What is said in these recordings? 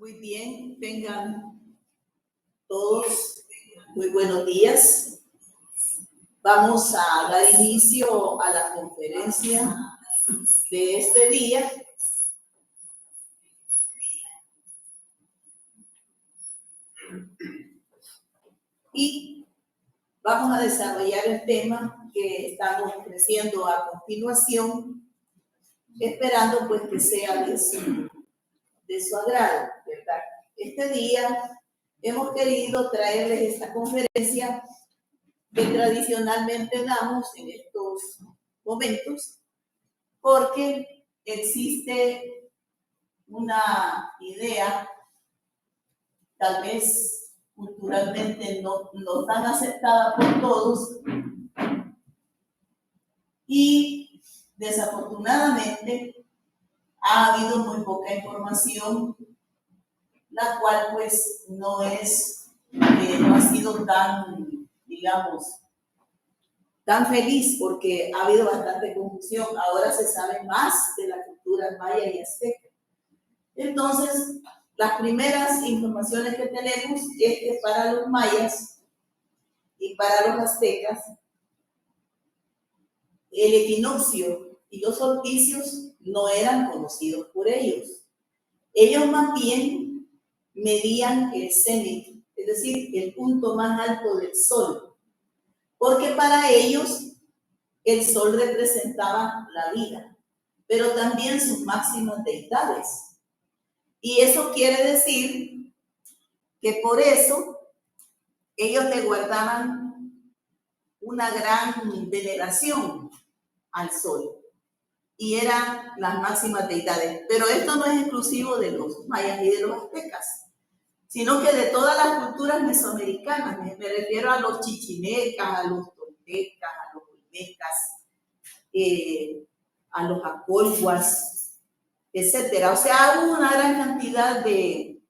Muy bien, tengan todos muy buenos días. Vamos a dar inicio a la conferencia de este día. Y vamos a desarrollar el tema que estamos ofreciendo a continuación, esperando pues que sea de su agrado, ¿verdad? Este día hemos querido traerles esta conferencia que tradicionalmente damos en estos momentos, porque existe una idea, tal vez culturalmente no tan aceptada por todos, y desafortunadamente ha habido muy poca información, la cual pues no ha sido tan, digamos, tan feliz, porque ha habido bastante confusión. Ahora se sabe más de la cultura maya y azteca. Entonces, las primeras informaciones que tenemos es que para los mayas y para los aztecas, el equinoccio y los solsticios no eran conocidos por ellos. Ellos más bien medían el cenit, es decir, el punto más alto del sol, porque para ellos el sol representaba la vida, pero también sus máximas deidades. Y eso quiere decir que por eso ellos le guardaban una gran veneración al sol, y eran las máximas deidades. Pero esto no es exclusivo de los mayas y de los aztecas, sino que de todas las culturas mesoamericanas. Me refiero a los chichimecas, a los toltecas, a los olmecas, a los acolhuas, etcétera. O sea, hubo una gran cantidad de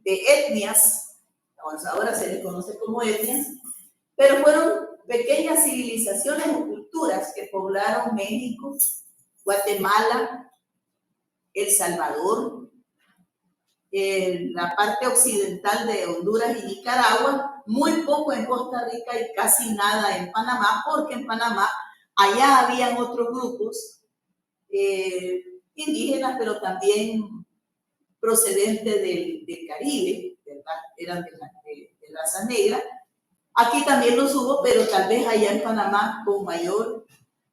etnias, ahora se les conoce como etnias, pero fueron pequeñas civilizaciones o culturas que poblaron México, Guatemala, El Salvador, la parte occidental de Honduras y Nicaragua, muy poco en Costa Rica y casi nada en Panamá, porque en Panamá allá habían otros grupos indígenas, pero también procedentes del Caribe, ¿verdad? Eran de raza negra. Aquí también los hubo, pero tal vez allá en Panamá con mayor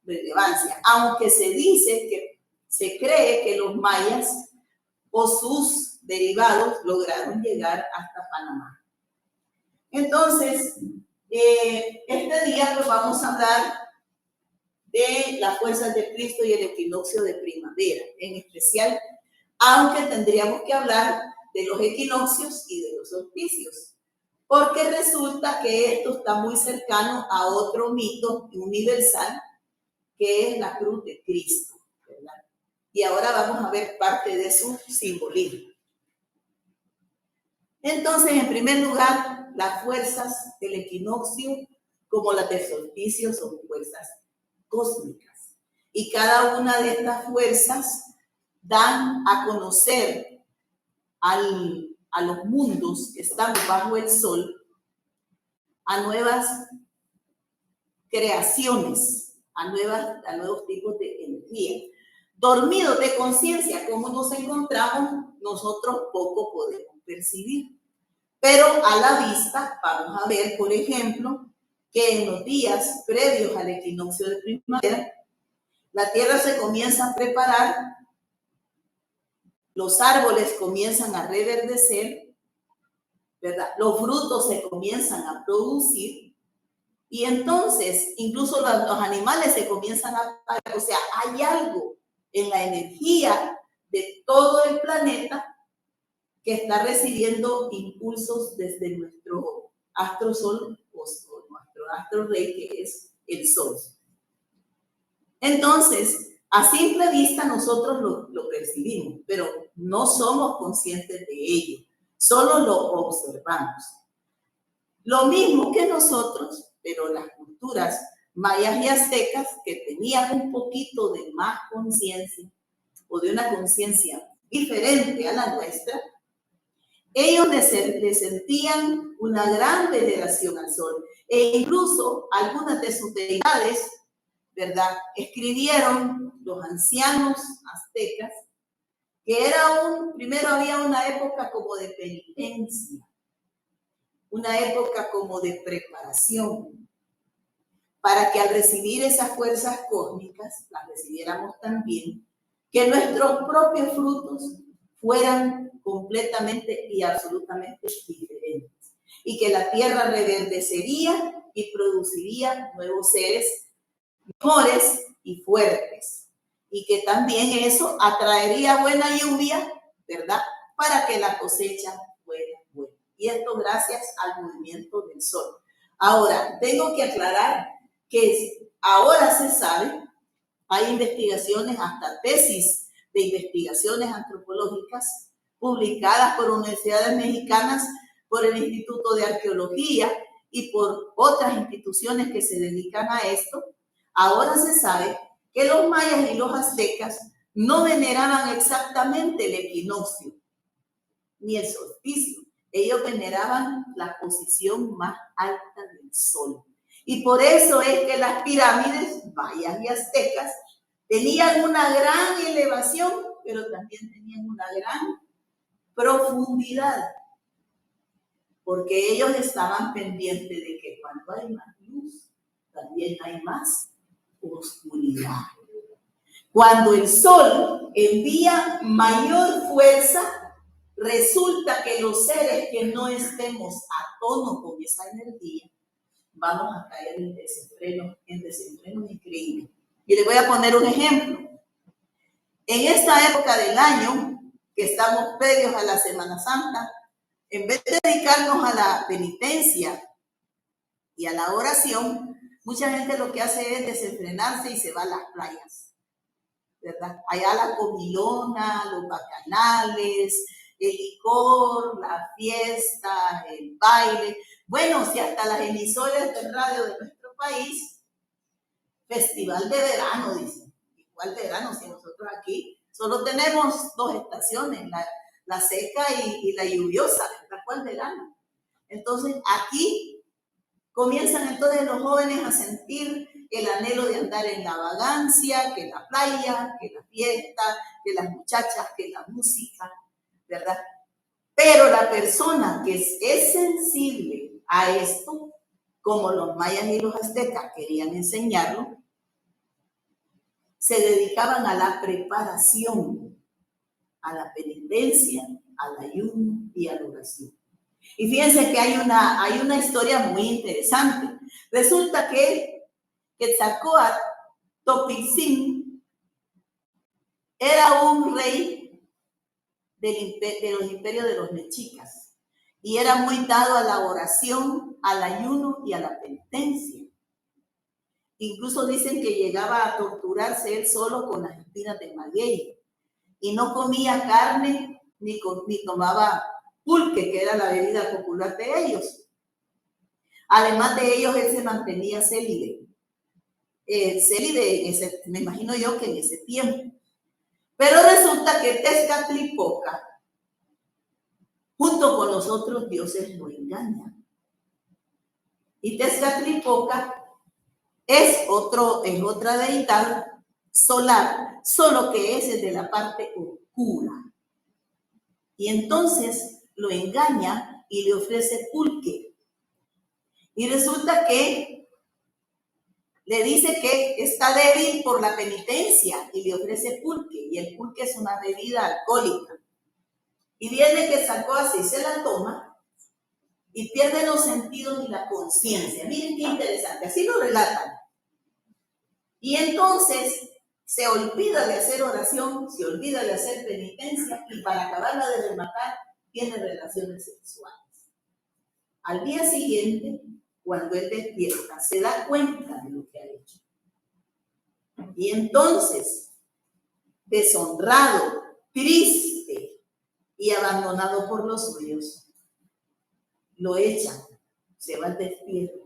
relevancia, aunque se cree que los mayas o sus derivados lograron llegar hasta Panamá. Entonces, este día pues vamos a hablar de las fuerzas de Cristo y el equinoccio de primavera, en especial, aunque tendríamos que hablar de los equinoccios y de los solsticios, porque resulta que esto está muy cercano a otro mito universal, que es la cruz de Cristo, ¿verdad? Y ahora vamos a ver parte de su simbolismo. Entonces, en primer lugar, las fuerzas del equinoccio, como las del solsticio, son fuerzas cósmicas. Y cada una de estas fuerzas dan a conocer a los mundos que están bajo el sol, a nuevas creaciones, a nuevos tipos de energía. Dormidos de conciencia, como nos encontramos, nosotros poco podemos percibir. Pero a la vista, vamos a ver, por ejemplo, que en los días previos al equinoccio de primavera, la tierra se comienza a preparar, los árboles comienzan a reverdecer, ¿verdad? Los frutos se comienzan a producir, y entonces incluso los animales se comienzan a parar. O sea, hay algo en la energía de todo el planeta que está recibiendo impulsos desde nuestro astro sol o nuestro astro rey, que es el sol. Entonces, a simple vista nosotros lo percibimos, pero no somos conscientes de ello, solo lo observamos. Lo mismo que nosotros, pero las culturas mayas y aztecas, que tenían un poquito de más conciencia, o de una conciencia diferente a la nuestra, ellos le sentían una gran veneración al sol. E incluso algunas de sus deidades, ¿verdad?, escribieron los ancianos aztecas que primero había una época como de penitencia, una época como de preparación, para que al recibir esas fuerzas cósmicas, las recibiéramos también, que nuestros propios frutos fueran completamente y absolutamente diferentes, y que la tierra reverdecería y produciría nuevos seres mejores y fuertes, y que también eso atraería buena lluvia, ¿verdad?, para que la cosecha fuera buena. Y esto gracias al movimiento del sol. Ahora, tengo que aclarar que ahora se sabe, hay investigaciones, hasta tesis de investigaciones antropológicas publicadas por universidades mexicanas, por el Instituto de Arqueología y por otras instituciones que se dedican a esto. Ahora se sabe que los mayas y los aztecas no veneraban exactamente el equinoccio ni el solsticio. Ellos veneraban la posición más alta del sol. Y por eso es que las pirámides mayas y aztecas tenían una gran elevación, pero también tenían una gran profundidad, porque ellos estaban pendientes de que cuando hay más luz, también hay más oscuridad. Cuando el sol envía mayor fuerza, resulta que los seres que no estemos a tono con esa energía, vamos a caer en desenfrenos increíbles. Y les voy a poner un ejemplo. En esta época del año, que estamos previos a la Semana Santa, en vez de dedicarnos a la penitencia y a la oración, mucha gente lo que hace es desenfrenarse y se va a las playas, ¿verdad? Allá la comilona, los bacanales, el licor, la fiesta, el baile. Bueno, si hasta las emisoras de radio de nuestro país, festival de verano, dicen. ¿Cuál verano? Si nosotros aquí solo tenemos dos estaciones, la seca y la lluviosa, ¿verdad? ¿Cuál verano? Entonces, aquí comienzan entonces los jóvenes a sentir el anhelo de andar en la vagancia, que la playa, que la fiesta, que las muchachas, que la música, ¿verdad? Pero la persona que es sensible a esto, como los mayas y los aztecas querían enseñarlo, se dedicaban a la preparación, a la penitencia, al ayuno y a la oración. Y fíjense que hay una historia muy interesante. Resulta que Quetzalcóatl Topilzin era un rey de los imperios de los mexicas y era muy dado a la oración, al ayuno y a la penitencia. Incluso dicen que llegaba a torturarse él solo con las espinas de maguey y no comía carne ni tomaba pulque, que era la bebida popular de ellos. Además de ellos, él se mantenía célibe. Me imagino yo que en ese tiempo. Pero resulta que Tezcatlipoca, junto con los otros dioses, lo engañan. Y Tezcatlipoca es otra deidad solar, solo que ese es de la parte oscura. Y entonces lo engaña y le ofrece pulque. Y resulta que le dice que está débil por la penitencia y le ofrece pulque. Y el pulque es una bebida alcohólica. Y viene Quetzalcóatl y se la toma y pierde los sentidos y la conciencia. Miren qué interesante, así lo relatan. Y entonces se olvida de hacer oración, se olvida de hacer penitencia y para acabarla de rematar, tiene relaciones sexuales. Al día siguiente, cuando él despierta, se da cuenta de lo que ha hecho. Y entonces, deshonrado, triste y abandonado por los suyos, lo echan, se va al destierro.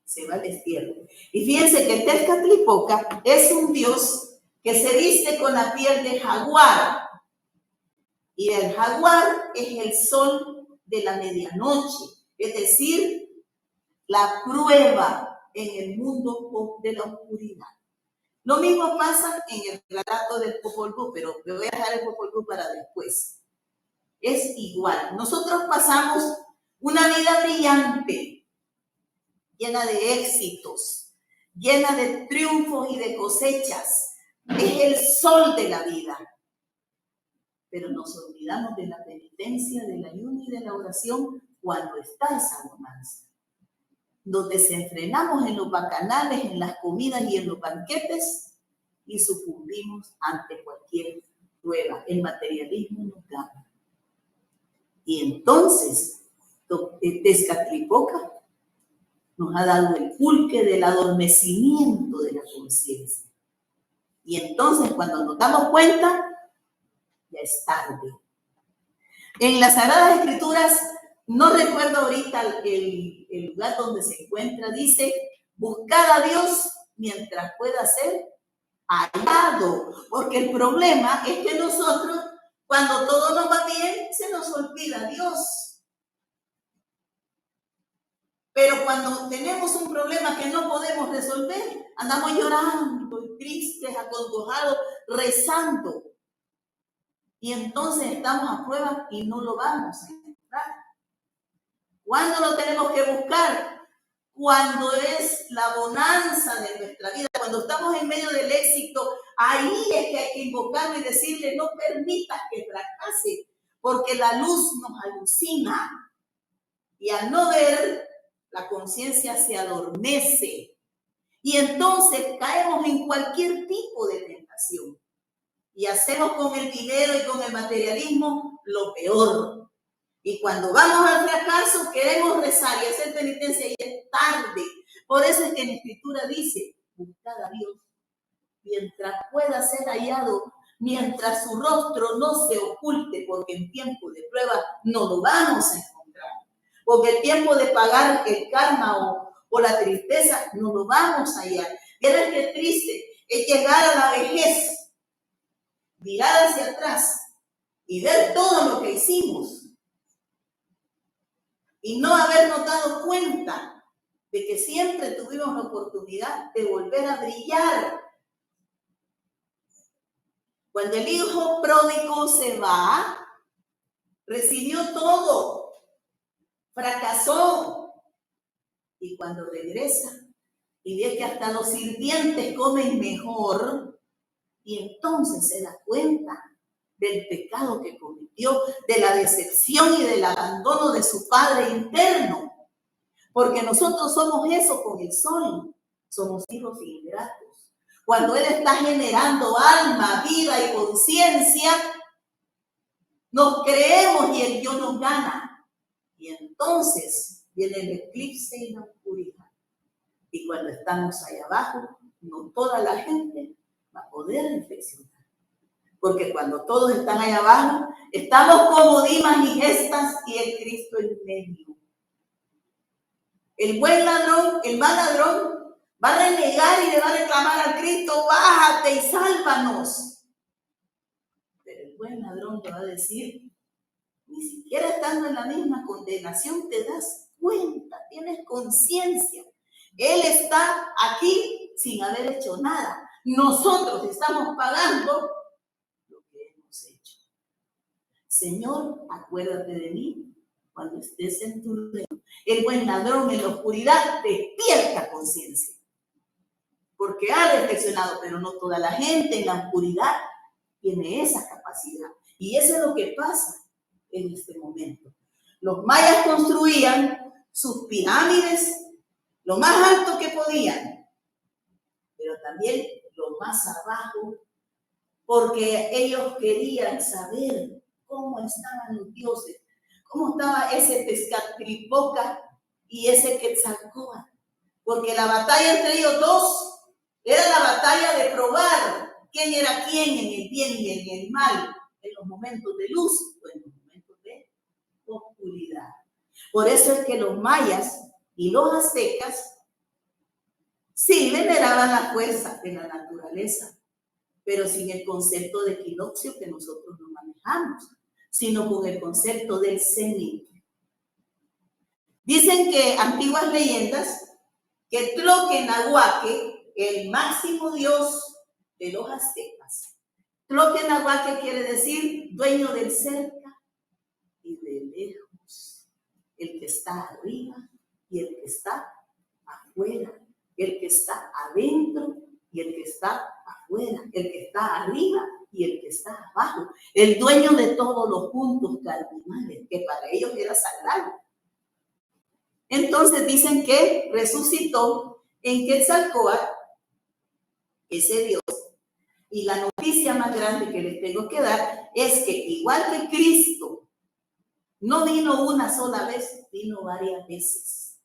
Se va al destierro. Y fíjense que Tezcatlipoca es un dios que se viste con la piel de jaguar. Y el jaguar es el sol de la medianoche, es decir, la prueba en el mundo de la oscuridad. Lo mismo pasa en el relato del Popol Vuh, pero me voy a dejar el Popol Vuh para después. Es igual. Nosotros pasamos una vida brillante, llena de éxitos, llena de triunfos y de cosechas. Es el sol de la vida. Pero nos olvidamos de la penitencia, del ayuno y de la oración cuando está esa bonanza. Nos desenfrenamos en los bacanales, en las comidas y en los banquetes y sucumbimos ante cualquier prueba. El materialismo nos gana. Y entonces, Tezcatlipoca nos ha dado el pulque del adormecimiento de la conciencia. Y entonces, cuando nos damos cuenta, ya es tarde. En las Sagradas Escrituras, no recuerdo ahorita el lugar donde se encuentra, dice, buscar a Dios mientras pueda ser hallado. Porque el problema es que nosotros, cuando todo nos va bien, se nos olvida Dios. Pero cuando tenemos un problema que no podemos resolver, andamos llorando, tristes, acongojados, rezando. Y entonces estamos a prueba y no lo vamos a encontrar. ¿Cuándo lo tenemos que buscar? Cuando es la bonanza de nuestra vida, cuando estamos en medio del éxito, ahí es que hay que invocarlo y decirle, no permitas que fracase, porque la luz nos alucina. Y al no ver, la conciencia se adormece. Y entonces caemos en cualquier tipo de tentación. Y hacemos con el dinero y con el materialismo lo peor. Y cuando vamos al fracaso, queremos rezar y hacer penitencia y es tarde. Por eso es que la Escritura dice, buscad a Dios mientras pueda ser hallado, mientras su rostro no se oculte, porque en tiempo de prueba no lo vamos a encontrar. Porque el tiempo de pagar el karma o la tristeza no lo vamos a hallar. Miren qué triste es llegar a la vejez, mirar hacia atrás y ver todo lo que hicimos y no habernos dado cuenta de que siempre tuvimos la oportunidad de volver a brillar. Cuando el hijo pródigo se va, recibió todo, fracasó, y cuando regresa y ve que hasta los sirvientes comen mejor, y entonces se da cuenta del pecado que cometió, de la decepción y del abandono de su padre interno. Porque nosotros somos eso con el sol, somos hijos ingratos. Cuando Él está generando alma, vida y conciencia, nos creemos y el yo nos gana. Y entonces viene el eclipse y la oscuridad. Y cuando estamos allá abajo, no toda la gente va a poder reflexionar. Porque cuando todos están allá abajo, estamos como Dimas y Gestas y el Cristo en medio. El buen ladrón, el mal ladrón, va a renegar y le va a reclamar al Cristo, bájate y sálvanos. Pero el buen ladrón le va a decir, ni siquiera estando en la misma condenación te das cuenta, tienes conciencia. Él está aquí sin haber hecho nada. Nosotros estamos pagando lo que hemos hecho. Señor, acuérdate de mí cuando estés en tu reino. El buen ladrón en la oscuridad despierta conciencia. Porque ha reflexionado, pero no toda la gente en la oscuridad tiene esa capacidad. Y eso es lo que pasa en este momento. Los mayas construían sus pirámides lo más alto que podían, pero también lo más abajo, porque ellos querían saber cómo estaban los dioses, cómo estaba ese Tezcatlipoca y ese Quetzalcóatl, porque la batalla entre ellos dos era la batalla de probar quién era quién en el bien y en el mal, en los momentos de luz o en los momentos de oscuridad. Por eso es que los mayas y los aztecas sí veneraban la fuerza de la naturaleza, pero sin el concepto de equinoccio que nosotros no manejamos, sino con el concepto del cenit. Dicen que antiguas leyendas que Tloquenahuaque, el máximo dios de los aztecas, Tloquenahuaque quiere decir dueño del cerca y de lejos, el que está arriba y el que está afuera, el que está adentro y el que está afuera, el que está arriba y el que está abajo, el dueño de todos los puntos cardinales, que para ellos era sagrado. Entonces dicen que resucitó en Quetzalcóatl, ese Dios, y la noticia más grande que les tengo que dar es que igual que Cristo no vino una sola vez, vino varias veces.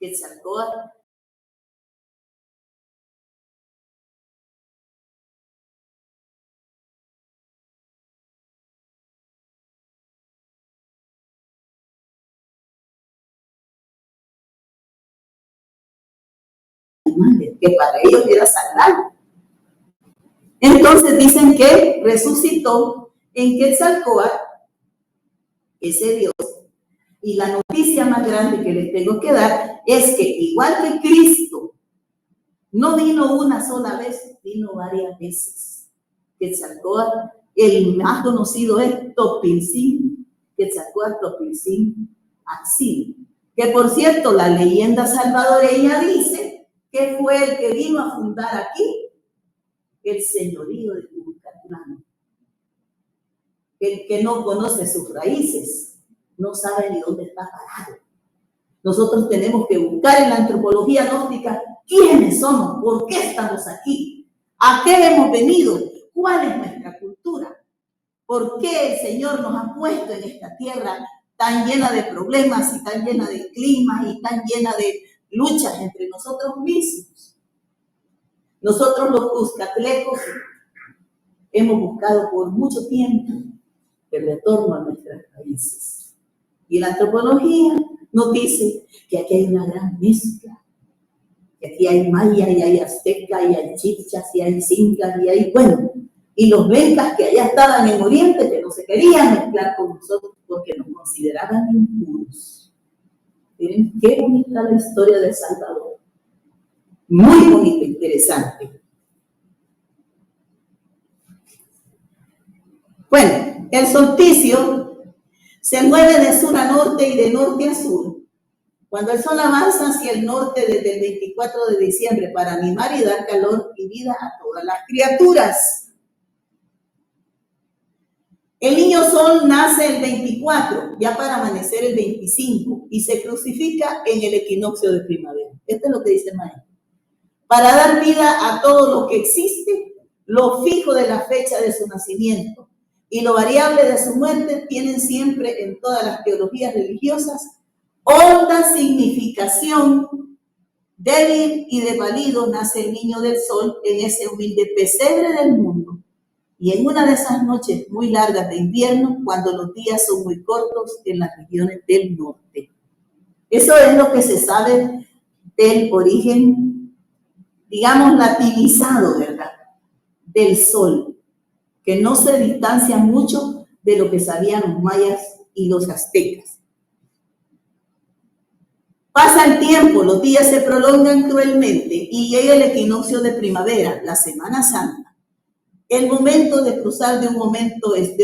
Quetzalcóatl que para ellos era sagrado. Entonces dicen que resucitó en Quetzalcóatl, ese Dios, y la noticia más grande que les tengo que dar es que igual que Cristo no vino una sola vez, vino varias veces. Quetzalcóatl, el más conocido es Topiltzin, Quetzalcóatl Topiltzin Atzin, que por cierto la leyenda salvadoreña dice que fue el que vino a fundar aquí el señorío de Cucatlán. El que no conoce sus raíces no sabe ni dónde está parado. Nosotros tenemos que buscar en la antropología gnóstica quiénes somos, por qué estamos aquí, a qué hemos venido, cuál es nuestra cultura, por qué el Señor nos ha puesto en esta tierra tan llena de problemas y tan llena de climas y tan llena de luchas entre nosotros mismos. Nosotros los cuscatlecos hemos buscado por mucho tiempo el retorno a nuestras raíces. Y la antropología nos dice que aquí hay una gran mezcla, que aquí hay maya y hay azteca y hay chichas y hay zincas y hay, bueno, y los lencas que allá estaban en Oriente que no se querían mezclar con nosotros porque nos consideraban impuros. Miren qué bonita la historia de Salvador. Muy bonita, interesante. Bueno, el solsticio se mueve de sur a norte y de norte a sur. Cuando el sol avanza hacia el norte desde el 24 de diciembre para animar y dar calor y vida a todas las criaturas. El niño sol nace el 24, ya para amanecer el 25, y se crucifica en el equinoccio de primavera. Esto es lo que dice el maestro. Para dar vida a todo lo que existe, lo fijo de la fecha de su nacimiento y lo variable de su muerte tienen siempre en todas las teologías religiosas honda significación. Débil y desvalido nace el niño del sol en ese humilde pesebre del mundo. Y en una de esas noches muy largas de invierno, cuando los días son muy cortos en las regiones del norte. Eso es lo que se sabe del origen, digamos, latinizado, ¿verdad?, del sol, que no se distancia mucho de lo que sabían los mayas y los aztecas. Pasa el tiempo, los días se prolongan cruelmente y llega el equinoccio de primavera, la Semana Santa. El momento de cruzar de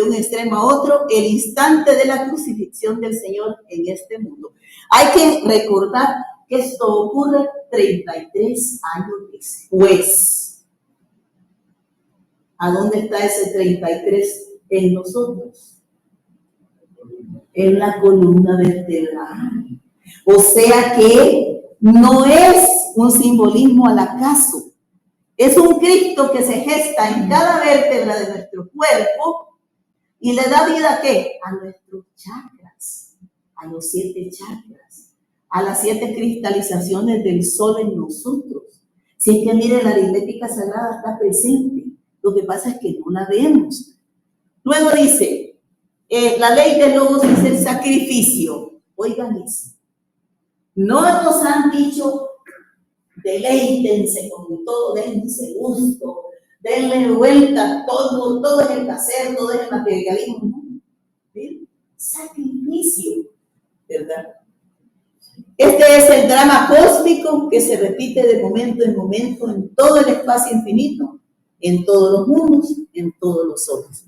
un extremo a otro, el instante de la crucifixión del Señor en este mundo. Hay que recordar que esto ocurre 33 años después. ¿A dónde está ese 33? En nosotros. En la columna vertebral. O sea que no es un simbolismo al acaso. Es un Cristo que se gesta en cada vértebra de nuestro cuerpo y le da vida ¿a qué? A nuestros chakras, a los 7 chakras, a las 7 cristalizaciones del sol en nosotros. Si es que mire, la aritmética sagrada está presente, lo que pasa es que no la vemos. Luego dice, la ley del logos es el sacrificio. Oigan eso. No nos han dicho: deleítense con todo, dense gusto, denle vuelta, todo es el placer, todo es el materialismo, ¿no? ¿Sí? Sacrificio, ¿verdad? Este es el drama cósmico que se repite de momento en momento en todo el espacio infinito, en todos los mundos, en todos los soles.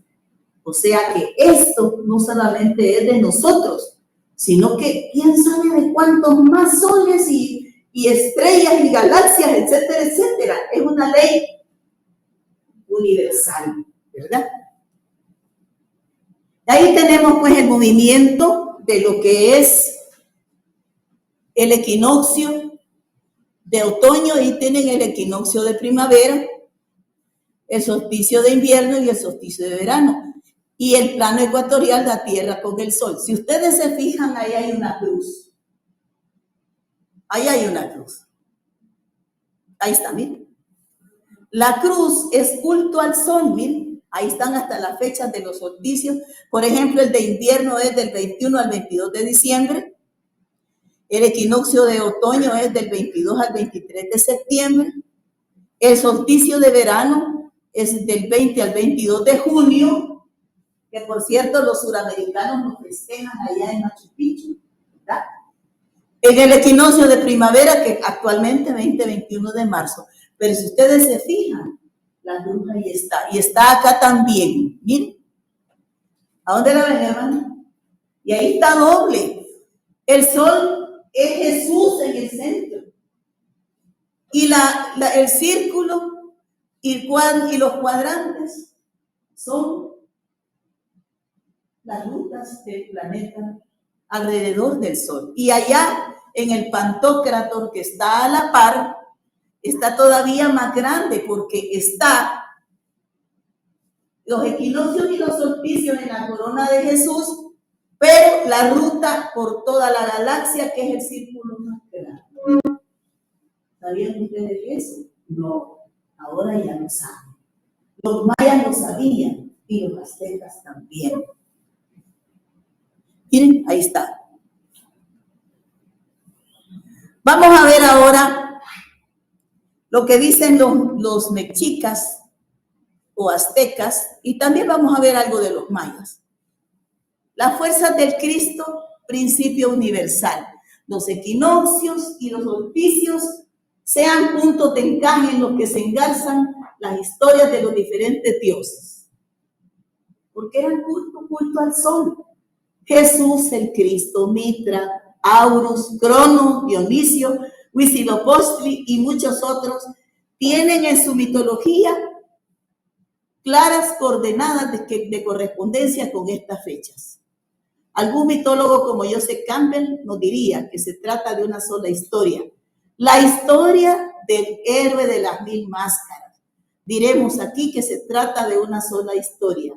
O sea que esto no solamente es de nosotros, sino que quién sabe de cuántos más soles y estrellas y galaxias, etcétera, etcétera. Es una ley universal, ¿verdad? Ahí tenemos pues el movimiento de lo que es el equinoccio de otoño, y tienen el equinoccio de primavera, el solsticio de invierno y el solsticio de verano. Y el plano ecuatorial da tierra con el sol. Si ustedes se fijan, ahí hay una cruz. Ahí hay una cruz. Ahí está, miren. La cruz es culto al sol, miren. Ahí están hasta las fechas de los solsticios. Por ejemplo, el de invierno es del 21 al 22 de diciembre. El equinoccio de otoño es del 22 al 23 de septiembre. El solsticio de verano es del 20 al 22 de junio, que por cierto los suramericanos lo festejan allá en Machu Picchu, ¿verdad? En el equinoccio de primavera, que actualmente 20-21 de marzo. Pero si ustedes se fijan, la cruz ahí está. Y está acá también. Miren. ¿A dónde la ven, hermano? Y ahí está doble. El sol es Jesús en el centro. Y el círculo y los cuadrantes son las rutas del planeta alrededor del sol. Y allá en el Pantocrátor, que está a la par, está todavía más grande, porque está los equinoccios y los solsticios en la corona de Jesús, pero la ruta por toda la galaxia, que es el círculo más grande. ¿Sabían ustedes eso? No, ahora ya lo saben. Los mayas lo sabían y los aztecas también. Miren, ahí está. Vamos a ver ahora lo que dicen los mexicas o aztecas, y también vamos a ver algo de los mayas. Las fuerzas del Cristo, principio universal. Los equinoccios y los solsticios sean puntos de encaje en los que se engarzan las historias de los diferentes dioses. Porque eran culto al sol. Jesús, el Cristo, Mitra, Aurus, Cronos, Dionisio, Huitzilopochtli y muchos otros tienen en su mitología claras coordenadas de correspondencia con estas fechas. Algún mitólogo como Joseph Campbell nos diría que se trata de una sola historia, la historia del héroe de las 1000 máscaras. Diremos aquí que se trata de una sola historia,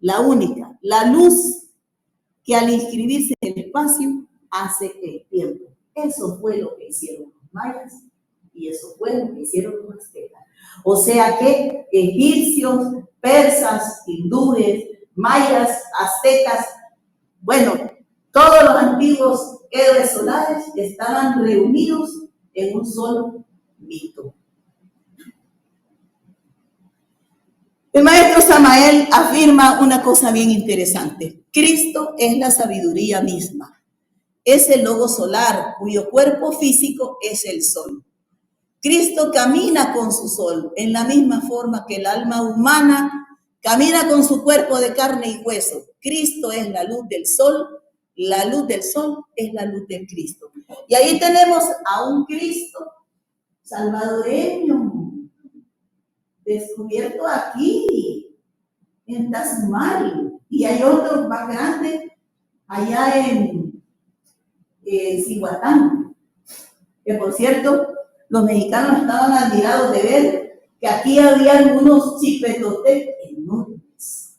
la única, la luz que al inscribirse en el espacio hace el tiempo. Eso fue lo que hicieron los mayas y eso fue lo que hicieron los aztecas. O sea que egipcios, persas, hindúes, mayas, aztecas, bueno, todos los antiguos héroes solares estaban reunidos en un solo mito. El maestro Samael afirma una cosa bien interesante. Cristo es la sabiduría misma. Es el logo solar, cuyo cuerpo físico es el sol. Cristo camina con su sol, en la misma forma que el alma humana camina con su cuerpo de carne y hueso. Cristo es la luz del sol es la luz del Cristo. Y ahí tenemos a un Cristo salvadoreño, descubierto aquí, en Tazumari, y hay otros más grandes allá en Cihuatán, que por cierto, los mexicanos estaban admirados de ver que aquí había algunos chipetotes enormes.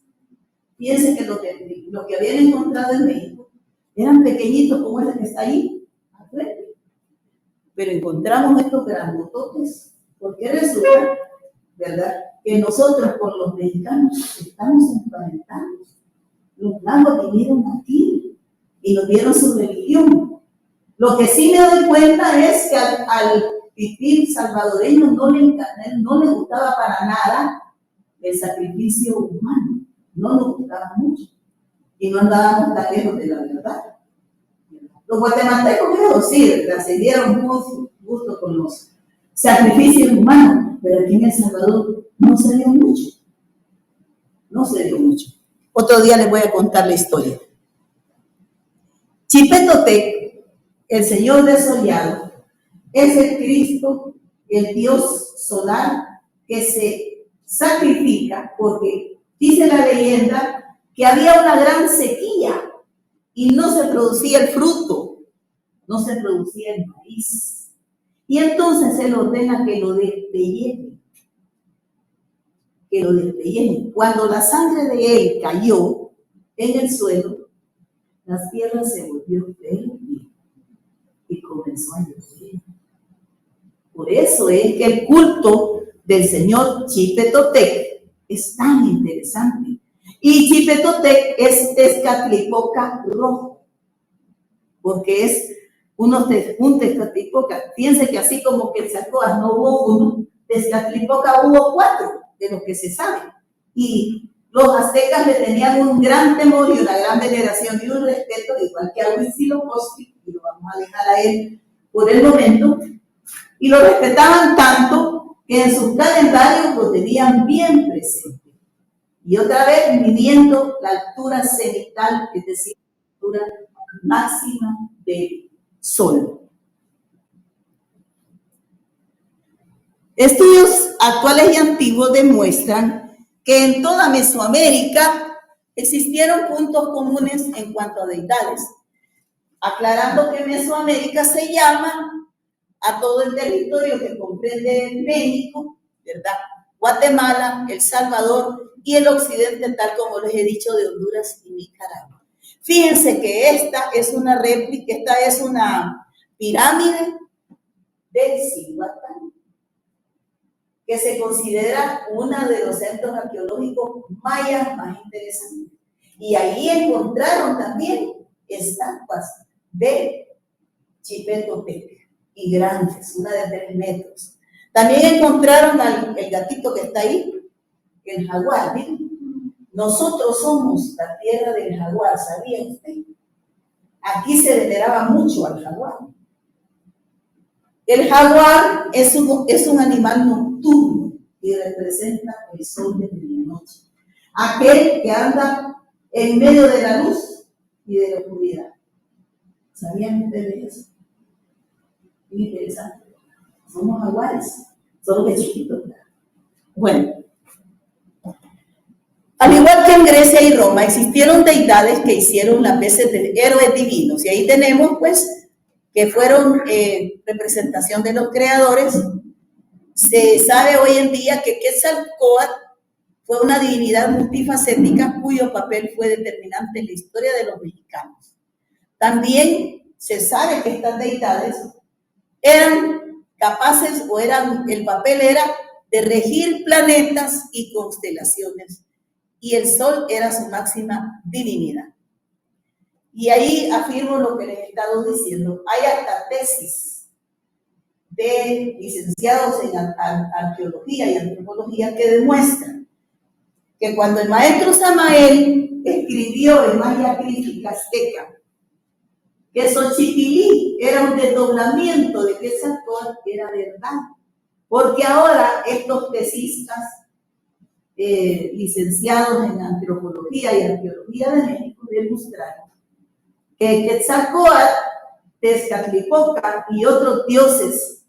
Fíjense que lo que habían encontrado en México eran pequeñitos como ese que está ahí, al frente. Pero encontramos estos grandototes, porque resulta, ¿verdad?, que nosotros, por los mexicanos, estamos emparentados. Los blancos vinieron aquí y nos dieron su religión. Lo que sí me doy cuenta es que al pipil salvadoreño no le gustaba para nada el sacrificio humano, no nos gustaba mucho y no andábamos tan lejos de la verdad. Los guatemaltecos, quiero decir, se dieron gusto con los sacrificios humanos, pero aquí en El Salvador no se dio mucho. No se dio mucho. Otro día les voy a contar la historia. Chipetotec, el Señor desollado, es el Cristo, el Dios solar que se sacrifica porque dice la leyenda que había una gran sequía y no se producía el fruto, no se producía el maíz. Y entonces él ordena que lo despellejen, Cuando la sangre de él cayó en el suelo, la tierra se volvió verde y comenzó a llover. Por eso es que el culto del señor Chipetotec es tan interesante. Y Chipetotec es Tezcatlipoca rojo, porque es un Tezcatlipoca. Fíjense que así como que Quetzalcóatl no hubo uno, Tezcatlipoca hubo 4 de los que se sabe. Y los aztecas le tenían un gran temor y una gran veneración y un respeto, igual que a Huitzilopochtli, y lo vamos a dejar a él por el momento, y lo respetaban tanto que en sus calendarios lo tenían bien presente. Y otra vez midiendo la altura cenital, es decir, la altura máxima del Sol. Estudios actuales y antiguos demuestran que en toda Mesoamérica existieron puntos comunes en cuanto a deidades, aclarando que Mesoamérica se llama a todo el territorio que comprende México, ¿verdad?, Guatemala, El Salvador y el occidente, tal como les he dicho, de Honduras y Nicaragua. Fíjense que esta es una réplica, esta es una pirámide del Cihuatán, que se considera uno de los centros arqueológicos mayas más interesantes. Y ahí encontraron también estatuas de Chipetotec, y grandes, una de 3 metros. También encontraron el gatito que está ahí, el jaguar. ¿Miren? Nosotros somos la tierra del jaguar, ¿sabía usted? Aquí se veneraba mucho al jaguar. El jaguar es un animal nocturno y representa el sol de medianoche. Aquel que anda en medio de la luz y de la oscuridad. ¿Sabían ustedes eso? Muy interesante. Somos jaguares, solo que chiquitos. Bueno, al igual que en Grecia y Roma, existieron deidades que hicieron las veces de héroes divinos. Y ahí tenemos, pues, que fueron representación de los creadores. Se sabe hoy en día que Quetzalcóatl fue una divinidad multifacética cuyo papel fue determinante en la historia de los mexicanos. También se sabe que estas deidades eran capaces el papel era de regir planetas y constelaciones, y el sol era su máxima divinidad. Y ahí afirmo lo que les he estado diciendo. Hay hasta tesis de licenciados en arqueología y antropología que demuestran que cuando el maestro Samael escribió en maya crítica azteca que Xochipilli era un desdoblamiento de Quetzalcóatl, era verdad. Porque ahora estos tesistas, licenciados en antropología y arqueología de México, demostraron que Quetzalcóatl, Tezcatlipoca y otros dioses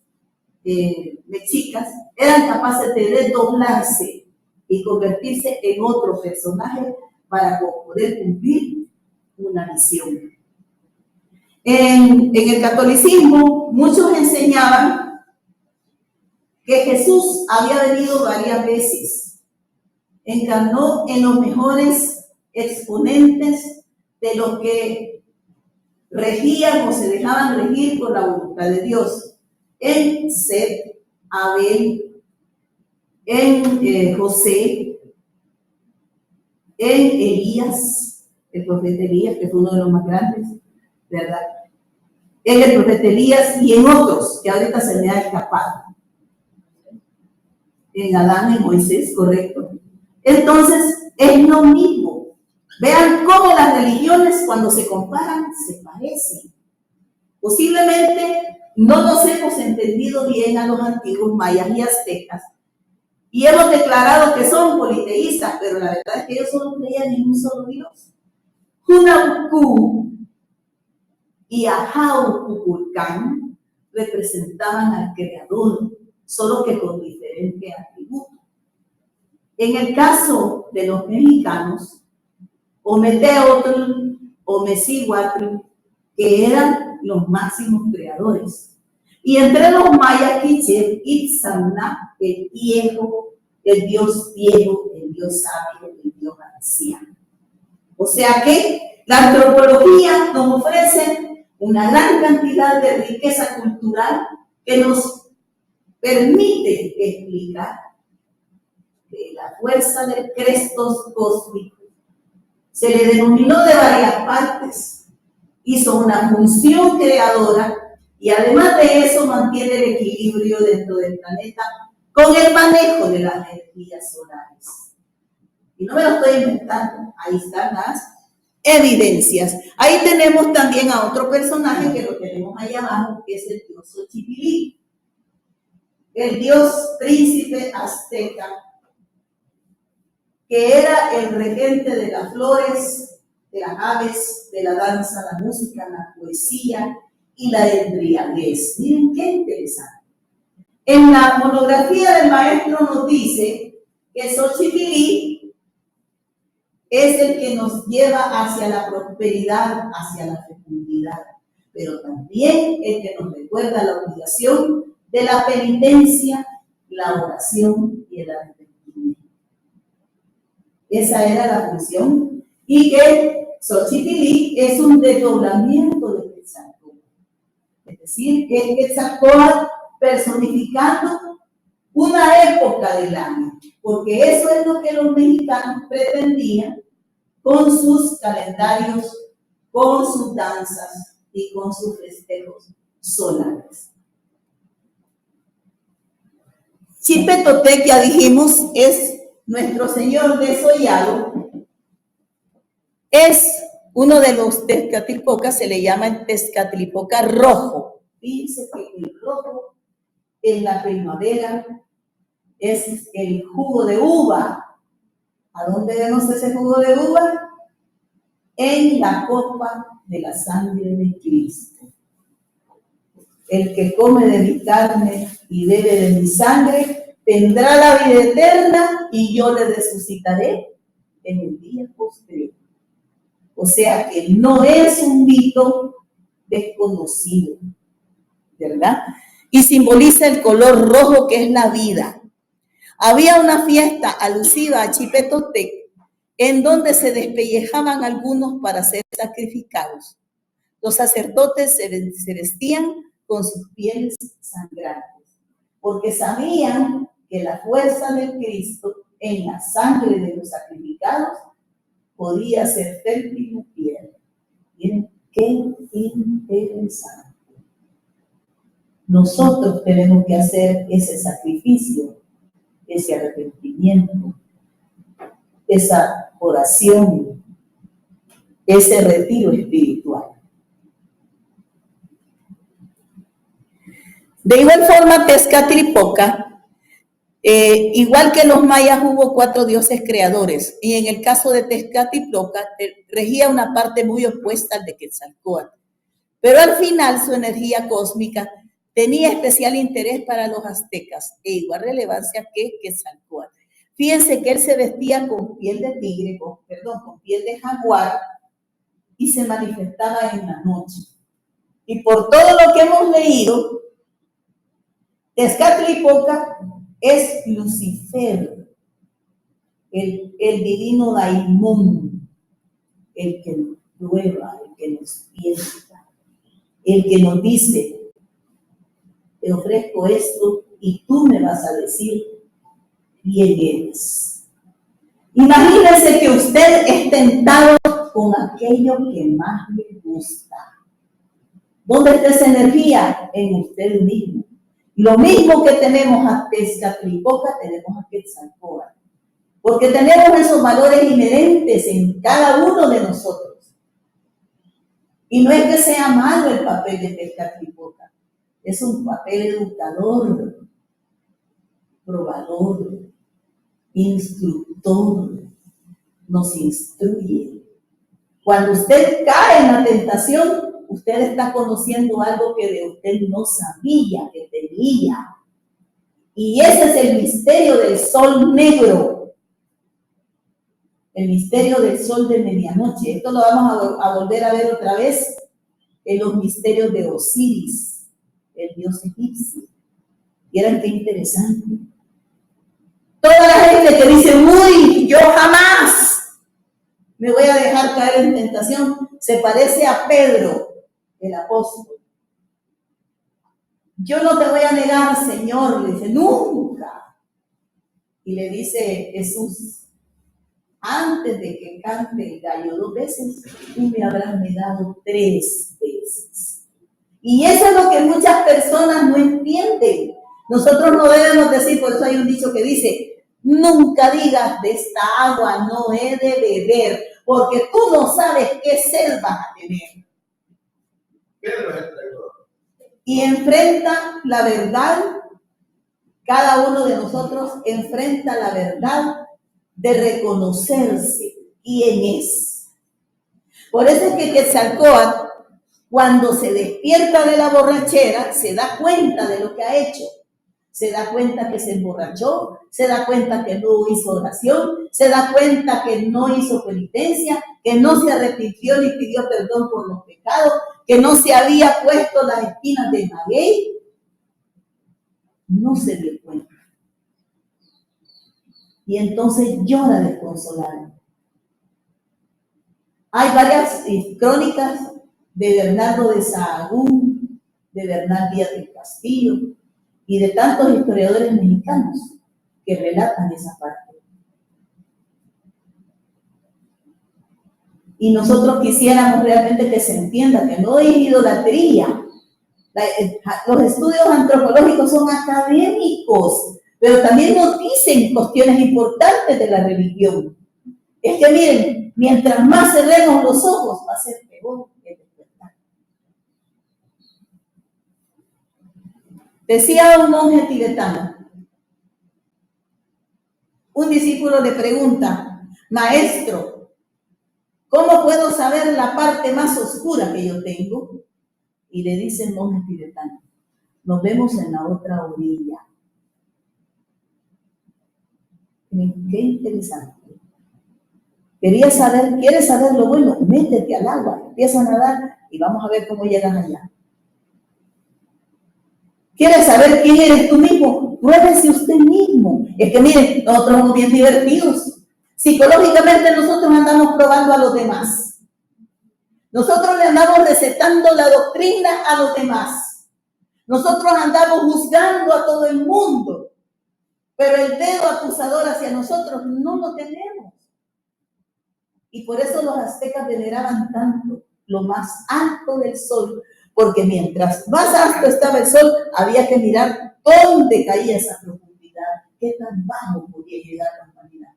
mexicas eran capaces de desdoblarse y convertirse en otro personaje para poder cumplir una misión. En el catolicismo, muchos enseñaban que Jesús había venido varias veces, encarnó en los mejores exponentes de los que regían o se dejaban regir por la voluntad de Dios, en Seth, Abel, en José, en Elías, el profeta Elías, que fue uno de los más grandes, ¿verdad? en el profeta Elías y en otros, que ahorita se me ha escapado. En Adán y Moisés, correcto. Entonces, es lo mismo. Vean cómo las religiones, cuando se comparan, se parecen. Posiblemente no nos hemos entendido bien a los antiguos mayas y aztecas y hemos declarado que son politeístas, pero la verdad es que ellos solo creían en un solo Dios. Hunahpu y Ahaupuculcán representaban al Creador, solo que con diferentes atributos. En el caso de los mexicanos, Ometeotl o Mecihuatl, que eran los máximos creadores. Y entre los mayas quiché, Itzamna, el viejo, el dios viejo, el dios sabio, el dios anciano. O sea que la antropología nos ofrece una gran cantidad de riqueza cultural que nos permite explicar que la fuerza del Crestos cósmico se le denominó de varias partes, hizo una función creadora y además de eso mantiene el equilibrio dentro del planeta con el manejo de las energías solares. Y no me lo estoy inventando, ahí están las evidencias. Ahí tenemos también a otro personaje que lo tenemos ahí abajo, que es el dios Xochipilli, el dios príncipe azteca, que era el regente de las flores, de las aves, de la danza, la música, la poesía y la embriaguez. Miren qué interesante. En la monografía del maestro nos dice que Xochipilli es el que nos lleva hacia la prosperidad, hacia la fecundidad, pero también el que nos recuerda la obligación de la penitencia, la oración y el arrepentimiento. Esa era la función, y que Xochipilli es un desdoblamiento de Quetzalcóatl. Es decir, que es Quetzalcóatl personificando una época del año, porque eso es lo que los mexicanos pretendían con sus calendarios, con sus danzas y con sus festejos solares. Chipetotec, ya dijimos, es nuestro señor desollado, es uno de los Tezcatlipocas, se le llama el Tezcatlipoca rojo. Fíjense que el rojo en la primavera es el jugo de uva. ¿A dónde vemos ese jugo de uva? En la copa de la sangre de Cristo. El que come de mi carne y bebe de mi sangre tendrá la vida eterna y yo le resucitaré en el día posterior. O sea que no es un mito desconocido, ¿verdad? Y simboliza el color rojo que es la vida. Había una fiesta alusiva a Chipetotec en donde se despellejaban algunos para ser sacrificados. Los sacerdotes se vestían con sus pieles sangrantes, porque sabían que la fuerza del Cristo en la sangre de los sacrificados podía ser fértil y piel. Miren qué interesante. Nosotros tenemos que hacer ese sacrificio, ese arrepentimiento, esa oración, ese retiro espiritual. De igual forma, Tezcatlipoca, igual que los mayas, hubo 4 dioses creadores, y en el caso de Tezcatlipoca regía una parte muy opuesta al de Quetzalcóatl, pero al final su energía cósmica tenía especial interés para los aztecas e igual relevancia que Quetzalcóatl. Fíjense que él se vestía con piel de tigre, con piel de jaguar, y se manifestaba en la noche. Y por todo lo que hemos leído, Tezcatlipoca es Lucifer, el divino Daimón, el que nos prueba, el que nos piensa, el que nos dice, te ofrezco esto y tú me vas a decir quién eres. Imagínense que usted es tentado con aquello que más le gusta. ¿Dónde está esa energía? En usted mismo. Lo mismo que tenemos a Tezcatlipoca, tenemos a Quetzalcóatl. Porque tenemos esos valores inherentes en cada uno de nosotros. Y no es que sea malo el papel de Tezcatlipoca, es un papel educador, probador, instructor, nos instruye. Cuando usted cae en la tentación, usted está conociendo algo que de usted no sabía que tenía. Y ese es el misterio del sol negro. El misterio del sol de medianoche. Esto lo vamos a volver a ver otra vez en los misterios de Osiris, el dios egipcio. Vieran qué interesante. Toda la gente que dice, uy, yo jamás me voy a dejar caer en tentación, se parece a Pedro, el apóstol. Yo no te voy a negar, Señor, le dice, nunca. Y le dice Jesús, antes de que cante el gallo 2 veces, tú me habrás negado 3 veces. Y eso es lo que muchas personas no entienden. Nosotros no debemos decir, por eso hay un dicho que dice, nunca digas de esta agua no he de beber, porque tú no sabes qué sed vas a tener. Y enfrenta la verdad, cada uno de nosotros enfrenta la verdad de reconocerse quién es. Por eso es que Quetzalcóatl, cuando se despierta de la borrachera, se da cuenta de lo que ha hecho. Se da cuenta que se emborrachó, se da cuenta que no hizo oración, se da cuenta que no hizo penitencia, que no se arrepintió ni pidió perdón por los pecados, que no se había puesto las espinas de maguey. No se dio cuenta. Y entonces llora desconsolado. Hay varias crónicas de Bernardo de Sahagún, de Bernal Díaz del Castillo y de tantos historiadores mexicanos que relatan esa parte. Y nosotros quisiéramos realmente que se entienda que no es idolatría. Los estudios antropológicos son académicos, pero también nos dicen cuestiones importantes de la religión. Es que miren, mientras más cerremos los ojos, va a ser peor el despertar. Decía un monje tibetano, un discípulo le pregunta, maestro, ¿cómo puedo saber la parte más oscura que yo tengo? Y le dice el monje tibetano, nos vemos en la otra orilla. Qué interesante. ¿Quieres saber lo bueno? Métete al agua, empieza a nadar y vamos a ver cómo llegas allá. ¿Quieres saber quién eres tú mismo? Pruébese usted mismo. Es que miren, nosotros somos bien divertidos. Psicológicamente nosotros andamos probando a los demás. Nosotros le andamos recetando la doctrina a los demás. Nosotros andamos juzgando a todo el mundo. Pero el dedo acusador hacia nosotros no lo tenemos. Y por eso los aztecas veneraban tanto lo más alto del sol, porque mientras más alto estaba el sol, había que mirar dónde caía esa profundidad, qué tan bajo podía llegar la humanidad.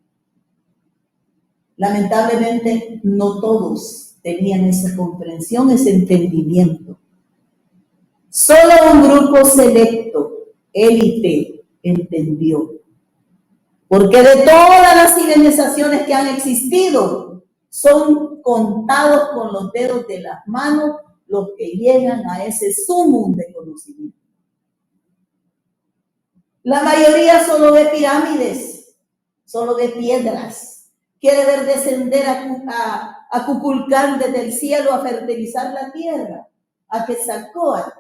Lamentablemente, no todos tenían esa comprensión, ese entendimiento. Solo un grupo selecto, élite, entendió. Porque de todas las civilizaciones que han existido, son contados con los dedos de las manos los que llegan a ese sumum de conocimiento. La mayoría solo ve pirámides, solo ve piedras. Quiere ver descender a Kukulcán desde el cielo a fertilizar la tierra, a Quetzalcóatl,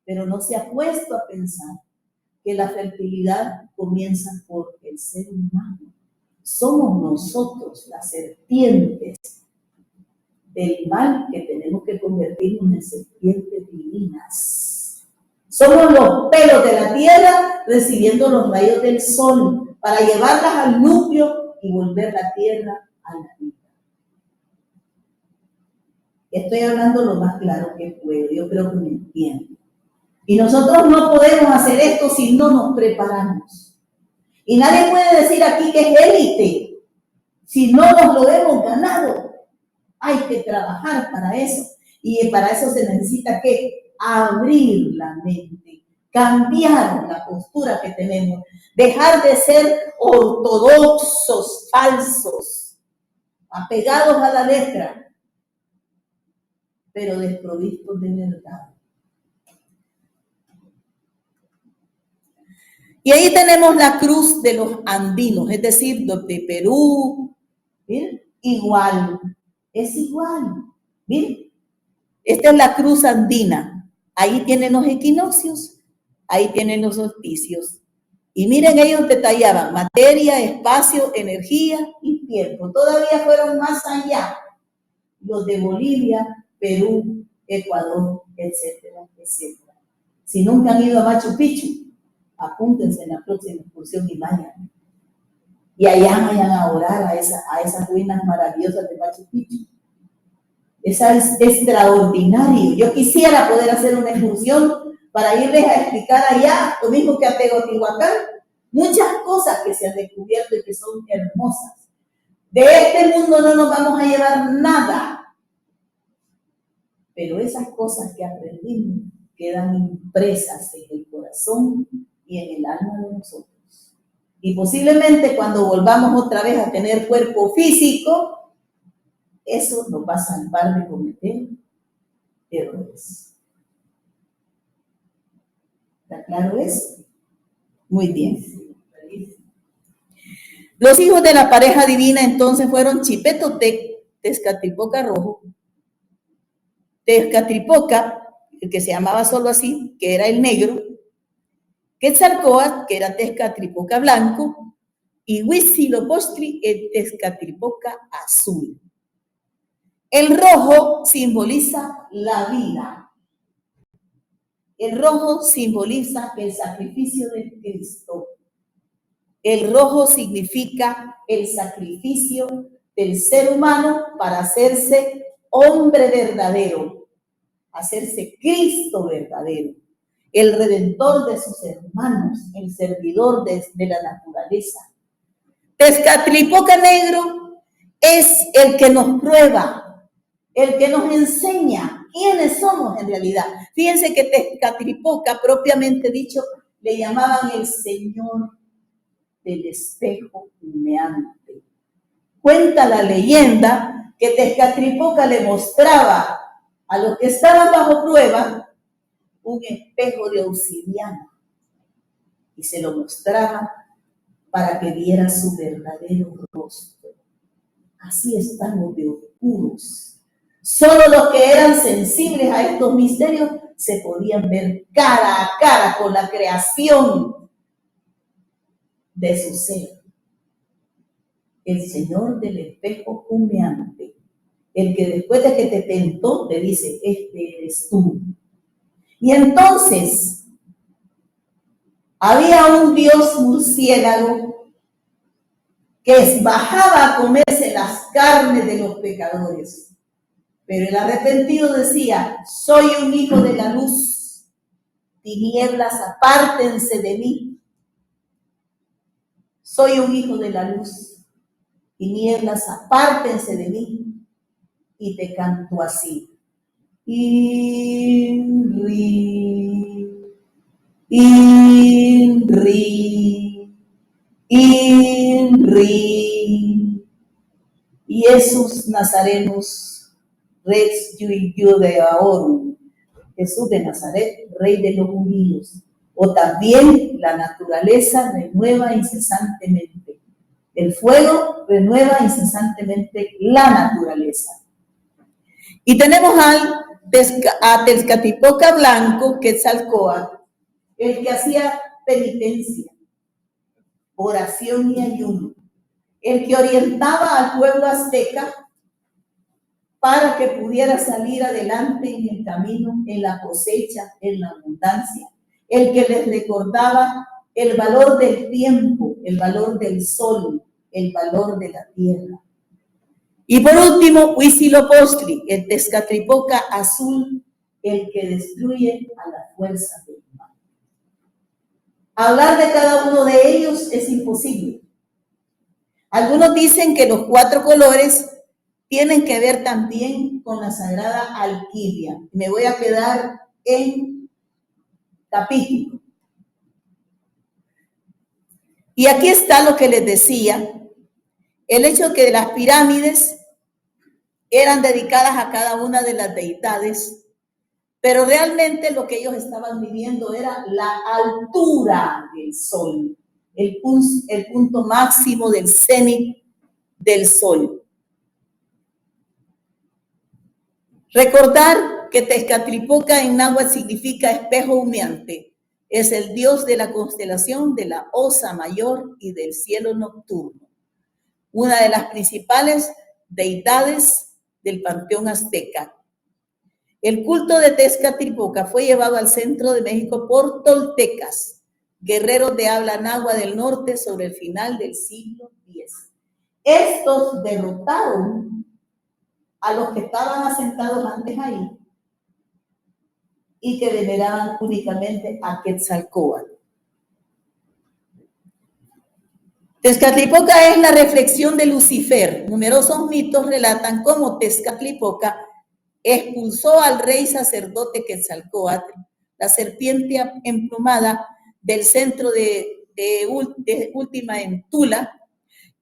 pero no se ha puesto a pensar que la fertilidad comienza por el ser humano. Somos nosotros las serpientes del mal que tenemos que convertirnos en serpientes divinas. Somos los pelos de la tierra recibiendo los rayos del sol para llevarlas al núcleo y volver la tierra a la vida. Estoy hablando lo más claro que puedo, yo creo que me entienden. Y nosotros no podemos hacer esto si no nos preparamos. Y nadie puede decir aquí que es élite si no nos lo hemos ganado. Hay que trabajar para eso. Y para eso se necesita que abrir la mente, cambiar la postura que tenemos, dejar de ser ortodoxos, falsos, apegados a la letra, pero desprovistos de verdad. Y ahí tenemos la cruz de los andinos, es decir, de Perú. ¿Miren? Igual, es igual. Miren, esta es la cruz andina. Ahí tienen los equinoccios, ahí tienen los solsticios. Y miren, ellos detallaban materia, espacio, energía y tiempo. Todavía fueron más allá los de Bolivia, Perú, Ecuador, etcétera, etcétera. Si nunca han ido a Machu Picchu, apúntense en la próxima excursión y vayan. Y allá vayan a orar a esas ruinas maravillosas de Machu Picchu. Esa es extraordinario. Yo quisiera poder hacer una excursión para irles a explicar allá, lo mismo que a Teotihuacán, muchas cosas que se han descubierto y que son hermosas. De este mundo no nos vamos a llevar nada, pero esas cosas que aprendimos quedan impresas en el corazón y en el alma de nosotros. Y posiblemente cuando volvamos otra vez a tener cuerpo físico, eso nos va a salvar de cometer errores. ¿Está claro eso? Muy bien. Los hijos de la pareja divina entonces fueron Chipetotec, Tezcatlipoca Rojo, Tezcatlipoca, el que se llamaba solo así, que era el negro, Quetzalcóatl, que era Tezcatlipoca Blanco, y Huitzilopochtli, el Tezcatlipoca Azul. El rojo simboliza la vida. El rojo simboliza el sacrificio de Cristo. El rojo significa el sacrificio del ser humano para hacerse hombre verdadero, hacerse Cristo verdadero, el redentor de sus hermanos, el servidor de la naturaleza. Tezcatlipoca negro es el que nos prueba, el que nos enseña quiénes somos en realidad. Fíjense que Tezcatlipoca, propiamente dicho, le llamaban el Señor del espejo humeante. Cuenta la leyenda que Tezcatlipoca le mostraba a los que estaban bajo prueba un espejo de obsidiana y se lo mostraba para que viera su verdadero rostro. Así están los de oscuros. Solo los que eran sensibles a estos misterios se podían ver cara a cara con la creación de su ser. El Señor del espejo humeante, el que después de que te tentó te dice, este eres tú. Y entonces había un dios murciélago que bajaba a comerse las carnes de los pecadores. Pero el arrepentido decía, soy un hijo de la luz, tinieblas apártense de mí. Soy un hijo de la luz, tinieblas apártense de mí. Y te canto así. Inri, Inri, Inri. Jesús Nazarenus, Rex Judeaorum, Jesús de Nazaret, Rey de los judíos. O también la naturaleza renueva incesantemente. El fuego renueva incesantemente la naturaleza. Y tenemos a Tezcatlipoca Blanco, Quetzalcóatl, el que hacía penitencia, oración y ayuno, el que orientaba al pueblo azteca para que pudiera salir adelante en el camino, en la cosecha, en la abundancia, el que les recordaba el valor del tiempo, el valor del sol, el valor de la tierra. Y por último, Huitzilopochtli, el Tezcatlipoca azul, el que destruye a las fuerzas del mal. Hablar de cada uno de ellos es imposible. Algunos dicen que los 4 colores tienen que ver también con la sagrada alquimia. Me voy a quedar en capítulo. Y aquí está lo que les decía, el hecho de que las pirámides eran dedicadas a cada una de las deidades, pero realmente lo que ellos estaban midiendo era la altura del sol, el punto máximo del cenit del sol. Recordar que Tezcatlipoca en náhuatl significa espejo humeante. Es el dios de la constelación de la Osa Mayor y del cielo nocturno. Una de las principales deidades del panteón azteca. El culto de Tezcatlipoca fue llevado al centro de México por toltecas, guerreros de habla náhuatl del norte sobre el final del siglo X. Estos derrotaron a los que estaban asentados antes ahí y que veneraban únicamente a Quetzalcóatl. Tezcatlipoca es la reflexión de Lucifer. Numerosos mitos relatan cómo Tezcatlipoca expulsó al rey sacerdote Quetzalcóatl, la serpiente emplumada del centro de Última en Tula.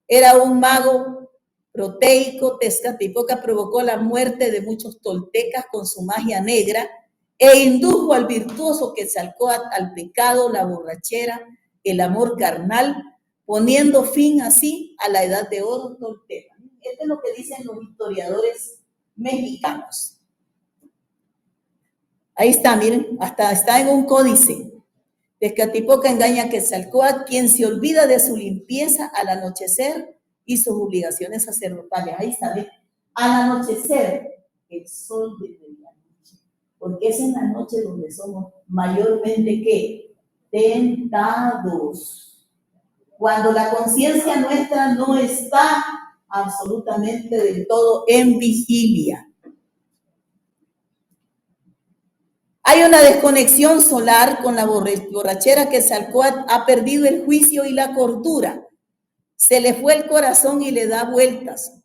Era un mago proteico. Tezcatlipoca provocó la muerte de muchos toltecas con su magia negra e indujo al virtuoso Quetzalcóatl al pecado, la borrachera, el amor carnal, poniendo fin así a la edad de oro tolteca. Esto es lo que dicen los historiadores mexicanos. Ahí está, miren, hasta está en un códice. Tezcatlipoca engaña a Quetzalcóatl, quien se olvida de su limpieza al anochecer y sus obligaciones sacerdotales. Ahí está, ¿ven? Al anochecer, el sol de medianoche, porque es en la noche donde somos mayormente, ¿qué? Tentados. Cuando la conciencia nuestra no está absolutamente del todo en vigilia. Hay una desconexión solar con la borrachera. Quetzalcóatl ha perdido el juicio y la cordura. Se le fue el corazón y le da vueltas.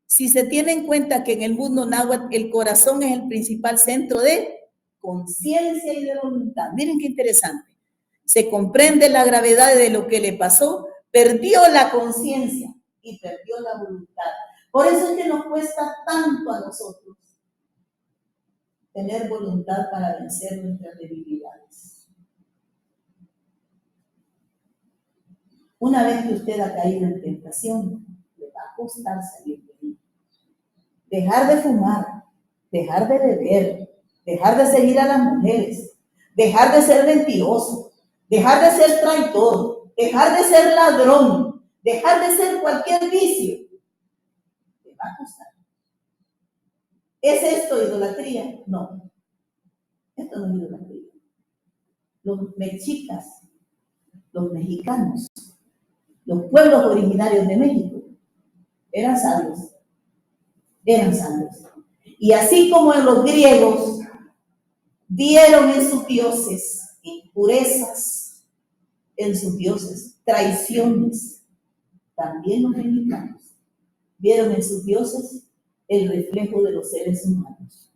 Si se tiene en cuenta que en el mundo náhuatl el corazón es el principal centro de conciencia y de voluntad. Miren qué interesante. Se comprende la gravedad de lo que le pasó, perdió la conciencia y perdió la voluntad. Por eso es que nos cuesta tanto a nosotros tener voluntad para vencer nuestras debilidades. Una vez que usted ha caído en tentación, le va a costar salir de ahí. Dejar de fumar, dejar de beber, dejar de seguir a las mujeres, dejar de ser mentiroso, dejar de ser traidor, dejar de ser ladrón, dejar de ser cualquier vicio, le va a costar. ¿Es esto idolatría? No. Esto no es idolatría. Los mexicas, los mexicanos, los pueblos originarios de México eran sabios. Eran sabios. Y así como en los griegos vieron en sus dioses impurezas, en sus dioses traiciones, también los mexicanos vieron en sus dioses el reflejo de los seres humanos.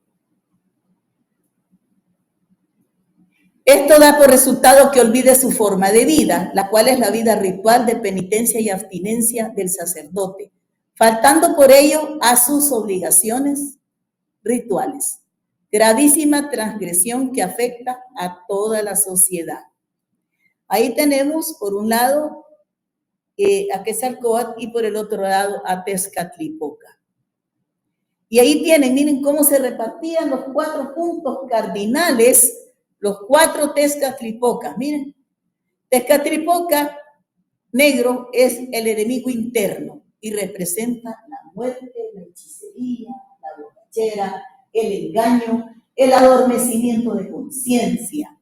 Esto da por resultado que olvide su forma de vida, la cual es la vida ritual de penitencia y abstinencia del sacerdote, faltando por ello a sus obligaciones rituales. Gravísima transgresión que afecta a toda la sociedad. Ahí tenemos, por un lado, a Quetzalcóatl y por el otro lado a Tezcatlipoca. Y ahí tienen, miren cómo se repartían los 4 puntos cardinales, los 4 Tezcatlipocas. Miren, Tezcatlipoca negro es el enemigo interno y representa la muerte, la hechicería, la borrachera, el engaño, el adormecimiento de conciencia.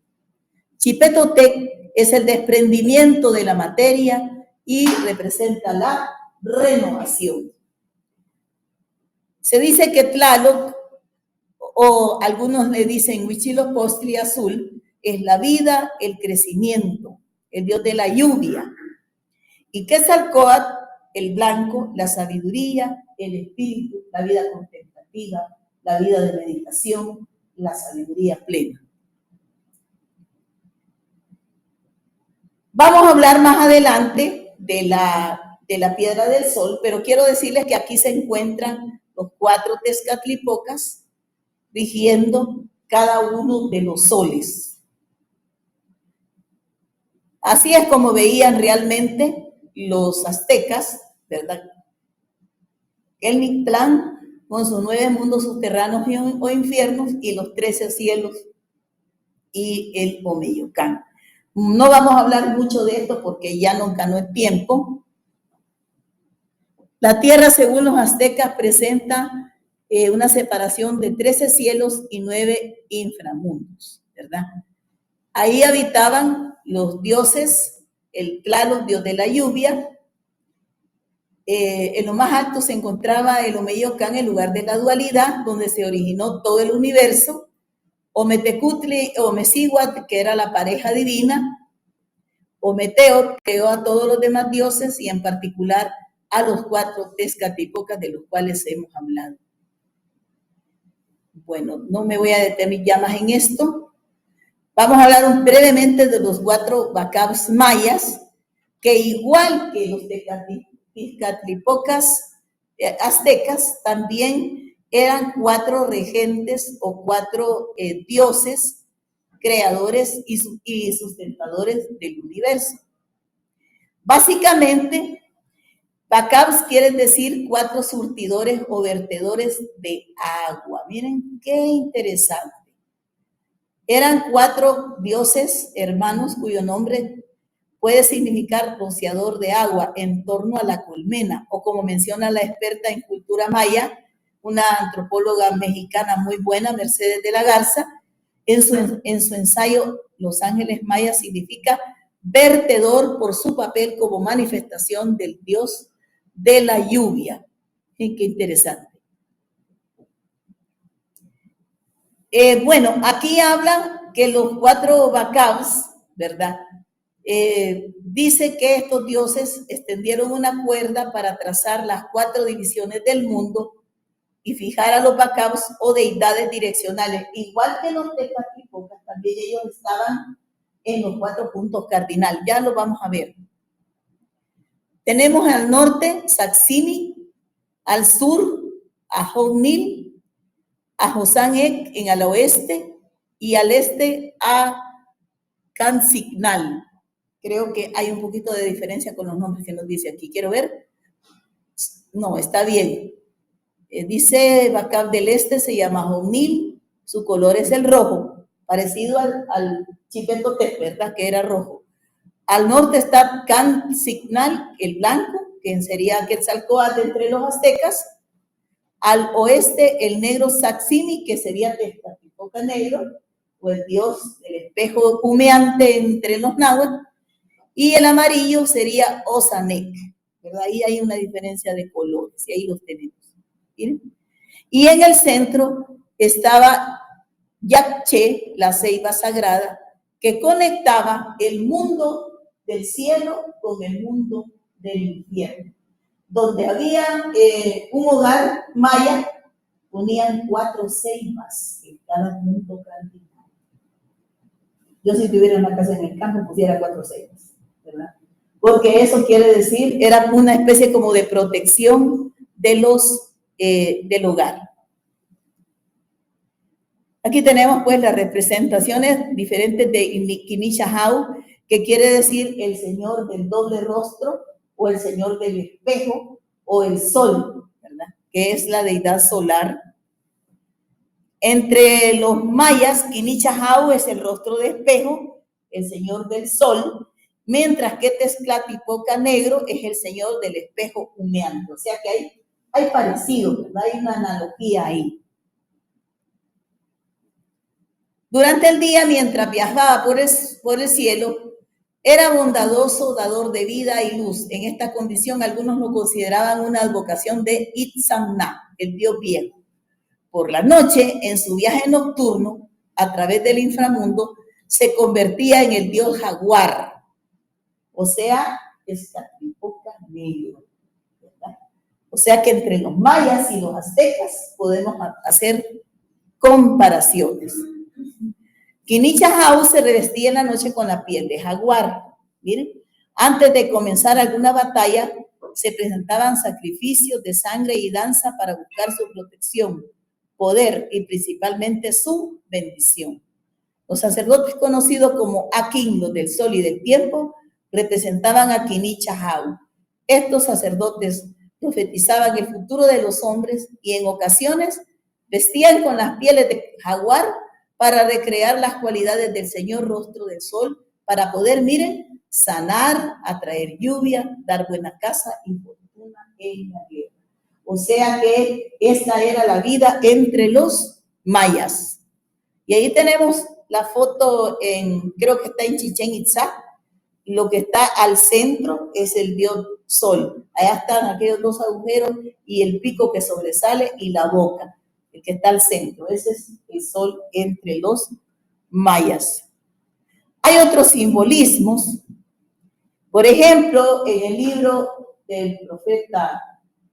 Chipetotec es el desprendimiento de la materia y representa la renovación. Se dice que Tlaloc, o algunos le dicen Huitzilopochtli azul, es la vida, el crecimiento, el dios de la lluvia. Y Quetzalcóatl, el blanco, la sabiduría, el espíritu, la vida contemplativa, la vida de meditación, la sabiduría plena. Vamos a hablar más adelante de la piedra del sol, pero quiero decirles que aquí se encuentran los 4 Tezcatlipocas rigiendo cada uno de los soles. Así es como veían realmente los aztecas, ¿verdad? El Mictlán con sus 9 mundos subterráneos o infiernos y los 13 cielos y el Omeyocán. No vamos a hablar mucho de esto porque ya nos ganó el tiempo. La tierra, según los aztecas, presenta una separación de 13 cielos y 9 inframundos, ¿verdad? Ahí habitaban los dioses, el Tlaloc, dios de la lluvia. En lo más alto se encontraba el Omeyocán, el lugar de la dualidad, donde se originó todo el universo. Ometecutli o Mecíhuatl, que era la pareja divina. Ometeotl creó a todos los demás dioses y en particular a los 4 Tezcatlipocas de los cuales hemos hablado. Bueno, no me voy a detener ya más en esto. Vamos a hablar brevemente de los 4 Bacabs mayas, que igual que los Tezcatlipocas aztecas, también eran 4 regentes o 4 dioses creadores y sustentadores del universo. Básicamente, Bacabs quieren decir 4 surtidores o vertedores de agua. Miren qué interesante. Eran 4 dioses hermanos cuyo nombre puede significar rociador de agua en torno a la colmena, o como menciona la experta en cultura maya, una antropóloga mexicana muy buena, Mercedes de la Garza, en su ensayo Los Ángeles Mayas significa vertedor por su papel como manifestación del dios de la lluvia. Qué interesante. Bueno, aquí hablan que los 4 Bacabs, ¿verdad? Dice que estos dioses extendieron una cuerda para trazar las 4 divisiones del mundo y fijar a los Bacabs o deidades direccionales, igual que los Tezcatlipocas, también ellos estaban en los 4 puntos cardinales. Ya lo vamos a ver. Tenemos al norte Sacsimi, al sur a Honil, a Hosanek en al oeste y al este a Cansignal. Creo que hay un poquito de diferencia con los nombres que nos dice aquí. Quiero ver. No, está bien. Dice Bacab del este, se llama Honil, su color es el rojo, parecido al Chipetotec, ¿verdad? Que era rojo. Al norte está Cansignal, el blanco, que sería Quetzalcóatl entre los aztecas. Al oeste, el negro Sacsimi, que sería Tezcatlipoca negro, o el dios del espejo humeante entre los náhuatl. Y el amarillo sería Osanek, ¿verdad? Ahí hay una diferencia de colores, y ahí los tenemos. ¿Bien? Y en el centro estaba Yakche, la ceiba sagrada, que conectaba el mundo del cielo con el mundo del infierno. Donde había un hogar maya, ponían 4 ceibas en cada punto cardinal. Yo si tuviera una casa en el campo pusiera 4 ceibas, ¿verdad? Porque eso quiere decir, era una especie como de protección de los, del hogar. Aquí tenemos pues las representaciones diferentes de Inishahau, que quiere decir el señor del doble rostro, o el señor del espejo, o el sol, ¿verdad? Que es la deidad solar. Entre los mayas, Inishahau es el rostro de espejo, el señor del sol, mientras que Tezcatlipoca negro es el señor del espejo humeante. O sea que hay parecido, ¿verdad? Hay una analogía ahí. Durante el día, mientras viajaba por el cielo, Era bondadoso, dador de vida y luz. En esta condición, algunos lo consideraban una advocación de Itzamna, el dios viejo. Por la noche, en su viaje nocturno, a través del inframundo, se convertía en el dios jaguar, o sea, Escatlipoca negro, ¿verdad? O sea que entre los mayas y los aztecas podemos hacer comparaciones. Quinichahau se revestía en la noche con la piel de jaguar. Miren, antes de comenzar alguna batalla, se presentaban sacrificios de sangre y danza para buscar su protección, poder y principalmente su bendición. Los sacerdotes conocidos como Akin, los del sol y del tiempo, representaban a Quinichahau. Estos sacerdotes profetizaban el futuro de los hombres y en ocasiones vestían con las pieles de jaguar para recrear las cualidades del Señor rostro del sol, para poder, miren, sanar, atraer lluvia, dar buena casa y fortuna en la guerra. O sea que esta era la vida entre los mayas. Y ahí tenemos la foto, creo que está en Chichén Itzá. Lo que está al centro es el dios sol. Allá están aquellos dos agujeros y el pico que sobresale y la boca, el que está al centro. Ese es el sol entre los mayas. Hay otros simbolismos. Por ejemplo, en el libro del profeta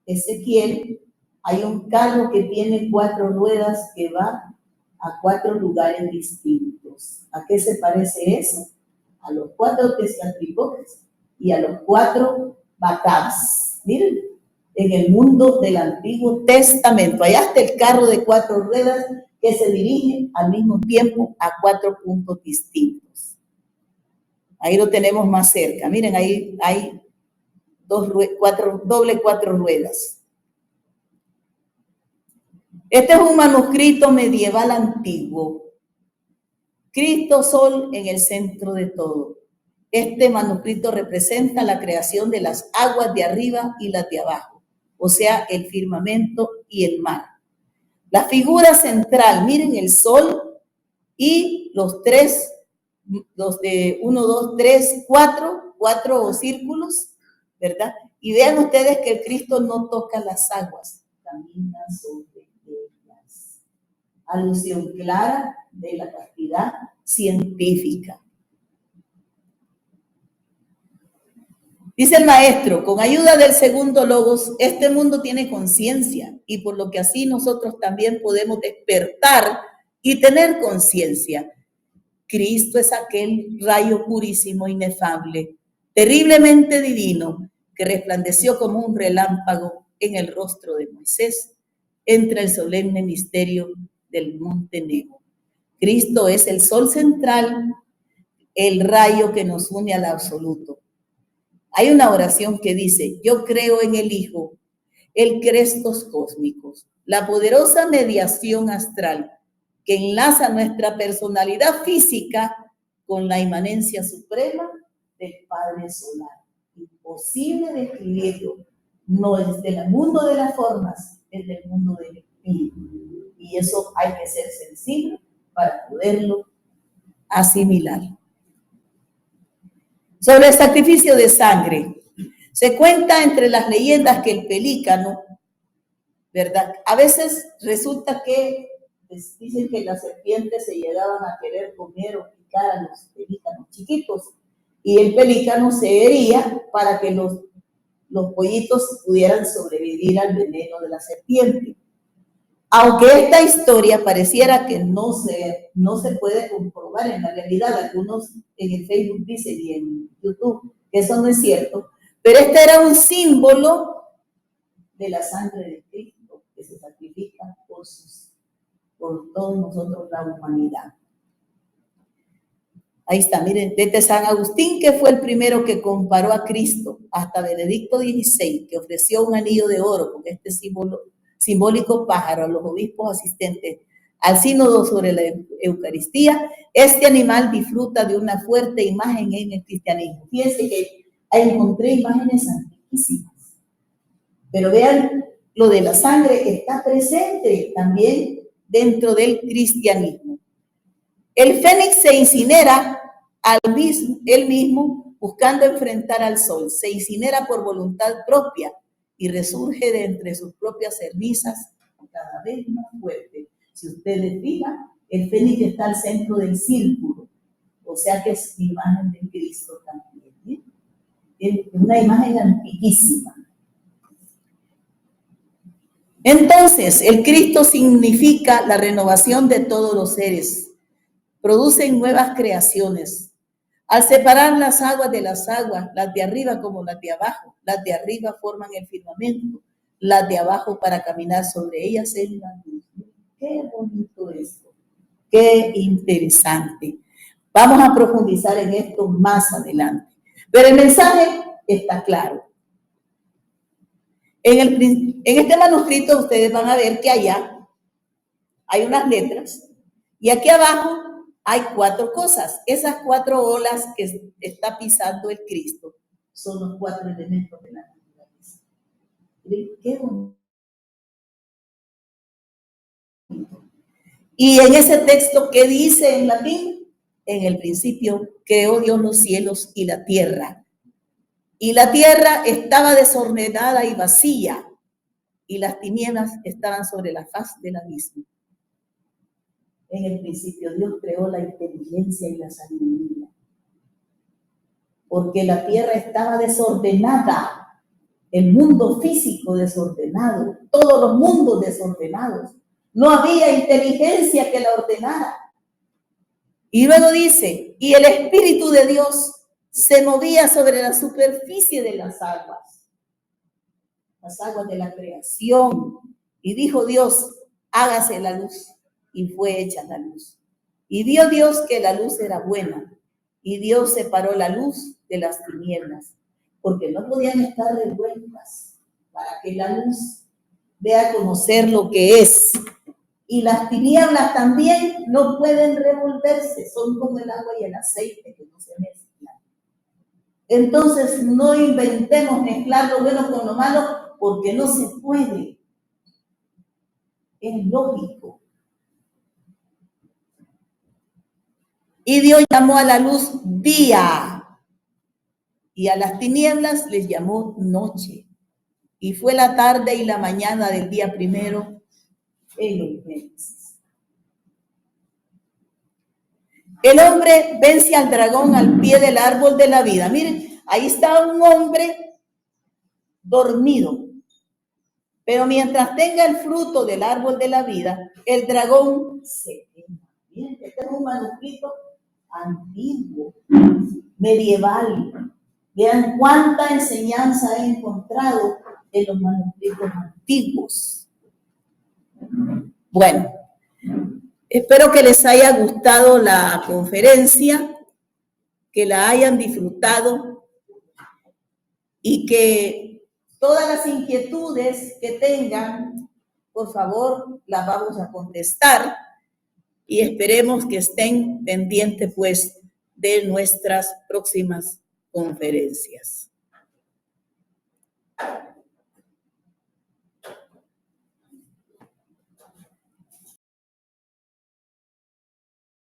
Ezequiel hay un carro que tiene 4 ruedas que va a 4 lugares distintos. ¿A qué se parece eso? A los 4 Tezcatlipocas y a los 4 Bacabs. Miren, en el mundo del Antiguo Testamento. Allá está el carro de 4 ruedas que se dirige al mismo tiempo a 4 puntos distintos. Ahí lo tenemos más cerca. Miren, ahí hay doble 4 ruedas. Este es un manuscrito medieval antiguo. Cristo Sol en el centro de todo. Este manuscrito representa la creación de las aguas de arriba y las de abajo, o sea, el firmamento y el mar. La figura central, miren el sol y los 3, los de 1, 2, 3, 4 círculos, ¿verdad? Y vean ustedes que el Cristo no toca las aguas, camina sobre ellas. Alusión clara de la castidad científica. Dice el maestro, con ayuda del segundo logos, este mundo tiene conciencia y por lo que así nosotros también podemos despertar y tener conciencia. Cristo es aquel rayo purísimo, inefable, terriblemente divino, que resplandeció como un relámpago en el rostro de Moisés, entre el solemne misterio del monte Nebo. Cristo es el sol central, el rayo que nos une al absoluto. Hay una oración que dice, yo creo en el Hijo, el Crestos cósmicos, la poderosa mediación astral que enlaza nuestra personalidad física con la inmanencia suprema del Padre Solar. Imposible describirlo, no es del mundo de las formas, es del mundo del espíritu. Y eso hay que ser sensible para poderlo asimilar. Sobre el sacrificio de sangre, se cuenta entre las leyendas que el pelícano, ¿verdad? A veces resulta que dicen que las serpientes se llegaban a querer comer o picar a los pelícanos chiquitos y el pelícano se hería para que los pollitos pudieran sobrevivir al veneno de la serpiente. Aunque esta historia pareciera que no se puede comprobar en la realidad, algunos en el Facebook dicen y en YouTube que eso no es cierto, pero este era un símbolo de la sangre de Cristo que se sacrifica por todos nosotros, la humanidad. Ahí está, miren, desde San Agustín, que fue el primero que comparó a Cristo, hasta Benedicto XVI, que ofreció un anillo de oro con este simbólico pájaro a los obispos asistentes al sínodo sobre la Eucaristía. Este animal disfruta de una fuerte imagen en el cristianismo. Fíjense que ahí encontré imágenes antiquísimas, pero vean, lo de la sangre está presente también dentro del cristianismo. El fénix se incinera él mismo, buscando enfrentar al sol, se incinera por voluntad propia y resurge de entre sus propias cenizas cada vez más fuerte. Si ustedes fijan, el fénix está al centro del círculo, o sea que es imagen de Cristo también, ¿eh? Es una imagen antiquísima. Entonces, el Cristo significa la renovación de todos los seres. Producen nuevas creaciones. Al separar las aguas de las aguas, las de arriba como las de abajo, las de arriba forman el firmamento, las de abajo para caminar sobre ellas en la luz. Qué bonito esto, qué interesante. Vamos a profundizar en esto más adelante. Pero el mensaje está claro. En este manuscrito ustedes van a ver que allá hay unas letras y aquí abajo hay 4 cosas. Esas 4 olas que está pisando el Cristo son los 4 elementos de la naturaleza. Qué bonito. Y en ese texto, ¿qué dice en latín? En el principio creó Dios los cielos y la tierra. Y la tierra estaba desordenada y vacía, y las tinieblas estaban sobre la faz del abismo. En el principio Dios creó la inteligencia y la sabiduría, porque la tierra estaba desordenada, el mundo físico desordenado, todos los mundos desordenados. No había inteligencia que la ordenara. Y luego dice, y el Espíritu de Dios se movía sobre la superficie de las aguas de la creación. Y dijo Dios, hágase la luz. Y fue hecha la luz. Y vio Dios que la luz era buena. Y Dios separó la luz de las tinieblas, porque no podían estar revueltas, para que la luz dé a conocer lo que es. Y las tinieblas también no pueden revolverse, son como el agua y el aceite que no se mezclan. Entonces no inventemos mezclar lo bueno con lo malo, porque no se puede. Es lógico. Y Dios llamó a la luz día, y a las tinieblas les llamó noche. Y fue la tarde y la mañana del día primero en los meses. El hombre vence al dragón al pie del árbol de la vida. Miren, ahí está un hombre dormido. Pero mientras tenga el fruto del árbol de la vida, el dragón se quema. Miren, este es un manuscrito antiguo, medieval. Vean cuánta enseñanza he encontrado en los manuscritos antiguos. Bueno, espero que les haya gustado la conferencia, que la hayan disfrutado y que todas las inquietudes que tengan, por favor, las vamos a contestar y esperemos que estén pendientes, pues, de nuestras próximas conferencias.